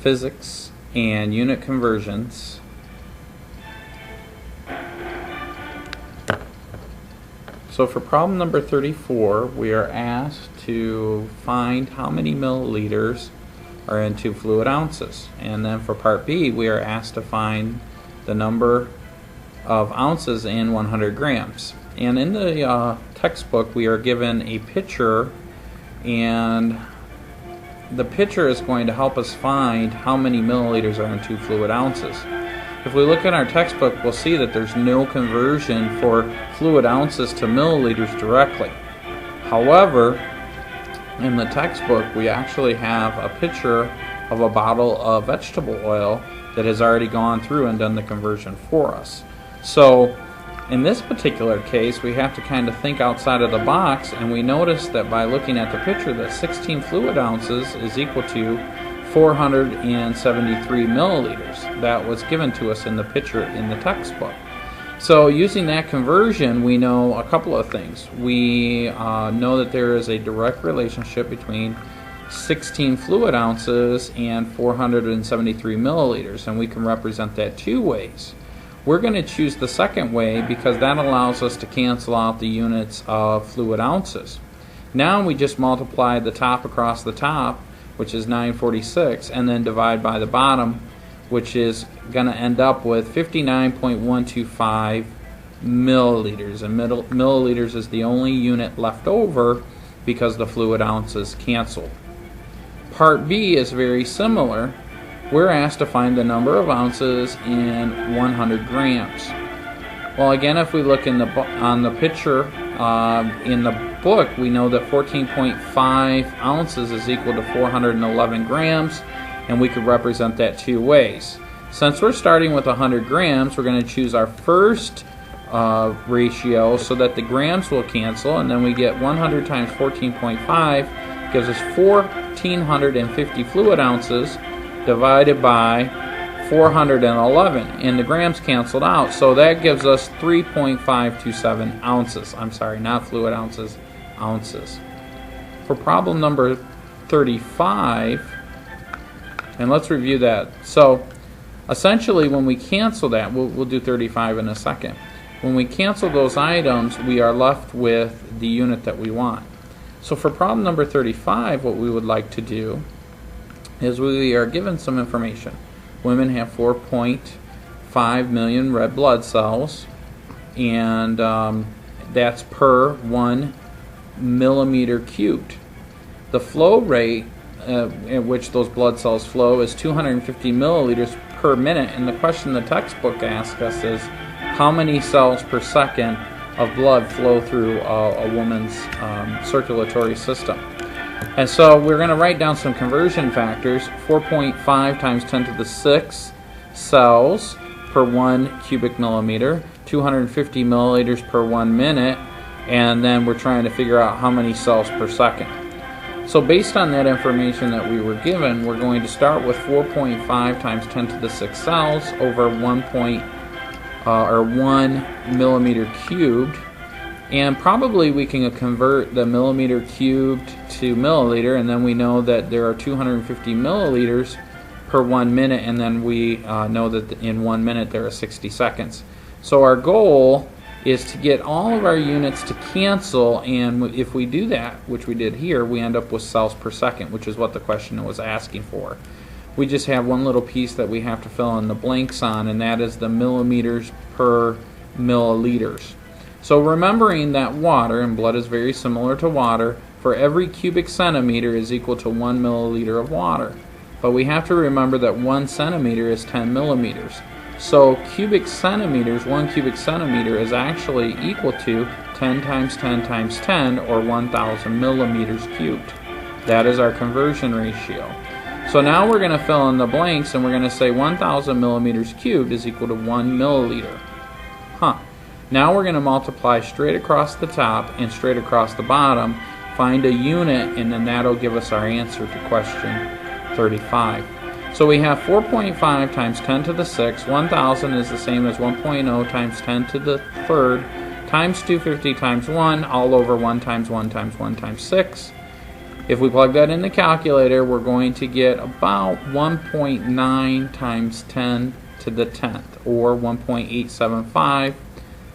physics, and unit conversions. So for problem number 34, we are asked to find how many milliliters are in 2 fluid ounces. And then for part B, we are asked to find the number of ounces in 100 grams. And in the textbook, we are given a picture, and the picture is going to help us find how many milliliters are in 2 fluid ounces. If we look at our textbook, we'll see that there's no conversion for fluid ounces to milliliters directly. However, in the textbook, we actually have a picture of a bottle of vegetable oil that has already gone through and done the conversion for us. So in this particular case, we have to kind of think outside of the box, and we notice that by looking at the picture that 16 fluid ounces is equal to 473 milliliters. That was given to us in the picture in the textbook. So using that conversion, we know a couple of things. We know that there is a direct relationship between 16 fluid ounces and 473 milliliters, and we can represent that 2 ways. We're going to choose the second way because that allows us to cancel out the units of fluid ounces. Now we just multiply the top across the top, which is 946, and then divide by the bottom, which is going to end up with 59.125 milliliters. And milliliters is the only unit left over because the fluid ounces canceled. Part B is very similar. We're asked to find the number of ounces in 100 grams. Well, again, if we look on the picture in the book, we know that 14.5 ounces is equal to 411 grams, and we could represent that 2 ways. Since we're starting with 100 grams, we're going to choose our first ratio so that the grams will cancel, and then we get 100 times 14.5 gives us 1,450 fluid ounces divided by 411, and the grams canceled out, so that gives us 3.527 ounces. I'm sorry, not fluid ounces, ounces. For problem number 35, and let's review that. So essentially when we cancel that, we'll do 35 in a second. When we cancel those items, we are left with the unit that we want. So for problem number 35, what we would like to do is we are given some information. Women have 4.5 million red blood cells, and that's per 1 millimeter cubed. The flow rate at which those blood cells flow is 250 milliliters per minute, and the question the textbook asks us is how many cells per second of blood flow through a woman's circulatory system. And so we're going to write down some conversion factors. 4.5 times 10 to the 6 cells per 1 cubic millimeter, 250 milliliters per 1 minute, and then we're trying to figure out how many cells per second. So based on that information that we were given, we're going to start with 4.5 times 10 to the 6 cells over 1 millimeter cubed. And probably we can convert the millimeter cubed to milliliter, and then we know that there are 250 milliliters per 1 minute, and then we know that in 1 minute there are 60 seconds. So our goal is to get all of our units to cancel, and if we do that, which we did here, we end up with cells per second, which is what the question was asking for. We just have one little piece that we have to fill in the blanks on, and that is the millimeters per milliliters. So remembering that water, and blood is very similar to water, for every cubic centimeter is equal to 1 milliliter of water. But we have to remember that 1 centimeter is 10 millimeters. So cubic centimeters, 1 cubic centimeter is actually equal to 10 times 10 times 10, or 1,000 millimeters cubed. That is our conversion ratio. So now we're going to fill in the blanks, and we're going to say 1,000 millimeters cubed is equal to 1 milliliter. Now we're going to multiply straight across the top and straight across the bottom, find a unit, and then that'll give us our answer to question 35. So we have 4.5 times 10 to the 6. 1,000 is the same as 1.0 times 10 to the third times 250 times 1, all over 1 times 1 times 1 times 6. If we plug that in the calculator, we're going to get about 1.9 times 10 to the 10th, or 1.875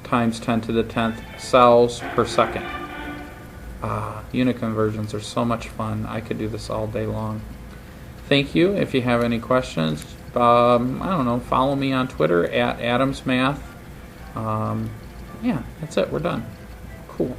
times 10 to the 10th cells per second. Unit conversions are so much fun. I could do this all day long. Thank you. If you have any questions, I don't know, follow me on Twitter at AdamsMath. Yeah, that's it. We're done. Cool.